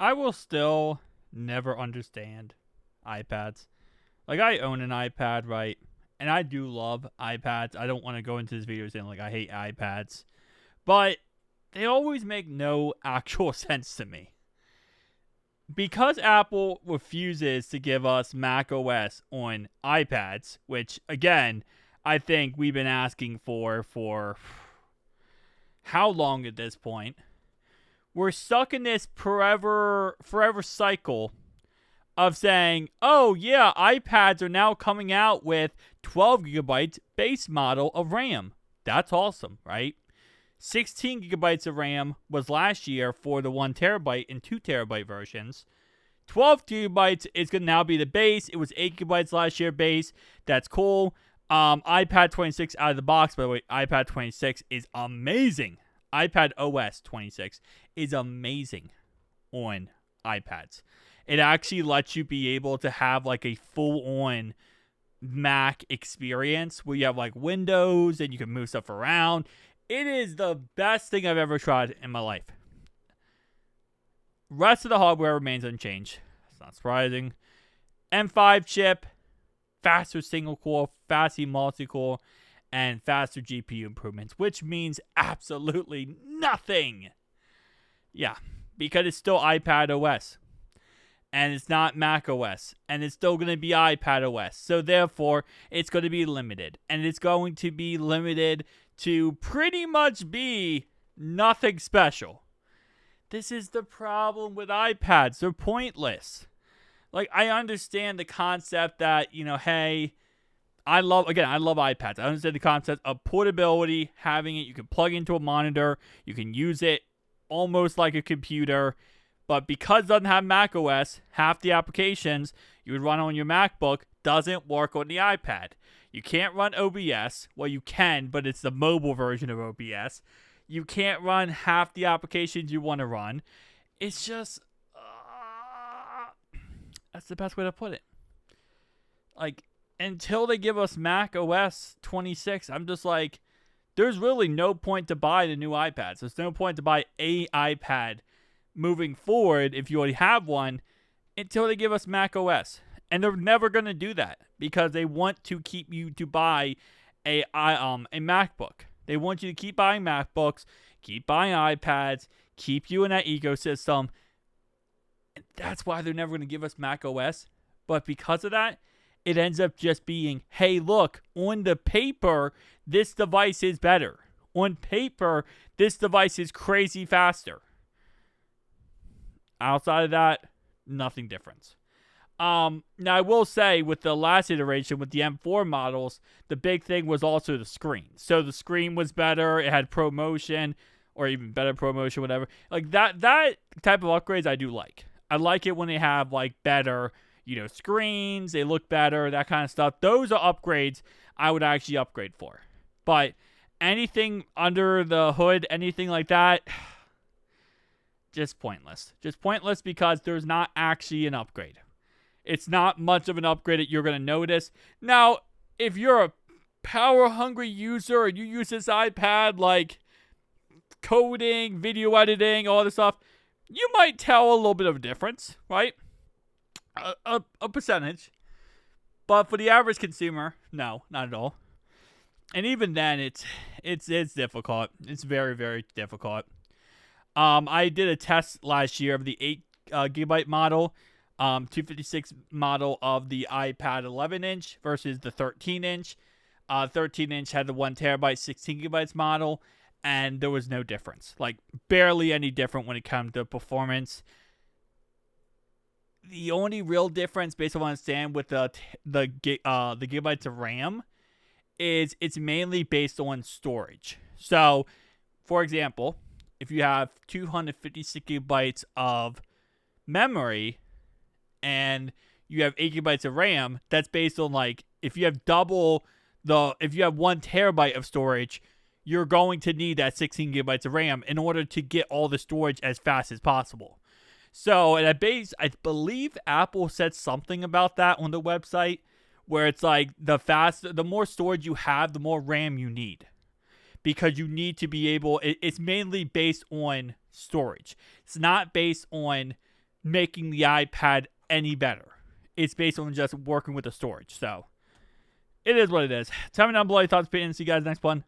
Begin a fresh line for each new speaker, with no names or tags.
I will still never understand iPads. Like, I own an iPad, right? And I do love iPads. I don't want to go into this video saying, like, I hate iPads. But they always make no actual sense to me. Because Apple refuses to give us Mac OS on iPads, which, again, I think we've been asking for how long at this point? We're stuck in this forever cycle of saying, oh yeah, iPads are now coming out with 12 gigabytes base model of RAM. That's awesome, right? 16 gigabytes of RAM was last year for the 1 terabyte and 2 terabyte versions. 12 gigabytes is going to now be the base. It was 8 gigabytes last year base. That's cool. iPad 26 out of the box, by the way, iPad 26 is amazing. iPad OS 26 is amazing on iPads. It actually lets you be able to have like a full-on Mac experience where you have like windows and you can move stuff around. It is the best thing I've ever tried in my life. Rest of the hardware remains unchanged. It's not surprising. M5 chip, faster single core, faster multi-core, and faster GPU improvements, which means absolutely nothing. Yeah, because it's still iPad OS. And it's not Mac OS. And it's still going to be iPad OS. So therefore, it's going to be limited. And it's going to be limited to pretty much be nothing special. This is the problem with iPads. They're pointless. Like, I understand the concept that, you know, hey, I love iPads. I understand the concept of portability, having it, you can plug into a monitor, you can use it almost like a computer, but because it doesn't have Mac OS, half the applications you would run on your MacBook doesn't work on the iPad. You can't run OBS. Well, you can, but it's the mobile version of OBS. You can't run half the applications you want to run. It's just, that's the best way to put it. Like, until they give us Mac OS 26, I'm just like, there's really no point to buy the new iPads. There's no point to buy a iPad moving forward if you already have one until they give us Mac OS. And they're never going to do that because they want to keep you to buy a MacBook. They want you to keep buying MacBooks, keep buying iPads, keep you in that ecosystem. And that's why they're never going to give us Mac OS. But because of that, it ends up just being, hey, look, on the paper, this device is better. On paper, this device is crazy faster. Outside of that, nothing different. Now, I will say, with the last iteration, with the M4 models, the big thing was also the screen. So the screen was better. It had ProMotion, or even better ProMotion, whatever. Like, that type of upgrades I do like. I like it when they have, like, better, you know, screens. They look better, that kind of stuff. Those are upgrades I would actually upgrade for. But anything under the hood, anything like that, just pointless. Just pointless because there's not actually an upgrade. It's not much of an upgrade that you're going to notice. Now, if you're a power-hungry user and you use this iPad like coding, video editing, all this stuff, you might tell a little bit of a difference, right? A percentage. But for the average consumer, no, not at all. And even then, it's difficult. It's very, very difficult. I did a test last year of the 8 gigabyte model, 256 model of the iPad 11-inch versus the 13-inch. 13-inch had the 1 terabyte, 16 gigabytes model, and there was no difference. Like, barely any different when it comes to performance. The only real difference, based on what I understand, with the gigabytes of RAM is it's mainly based on storage. So, for example, if you have 256 gigabytes of memory and you have 8 gigabytes of RAM, that's based on, like, if you have if you have 1 terabyte of storage, you're going to need that 16 gigabytes of RAM in order to get all the storage as fast as possible. So at a base, I believe Apple said something about that on the website, where it's like the more storage you have, the more RAM you need. Because you need to be able, it's mainly based on storage. It's not based on making the iPad any better. It's based on just working with the storage. So it is what it is. Tell me down below your thoughts, opinions. See you guys next one.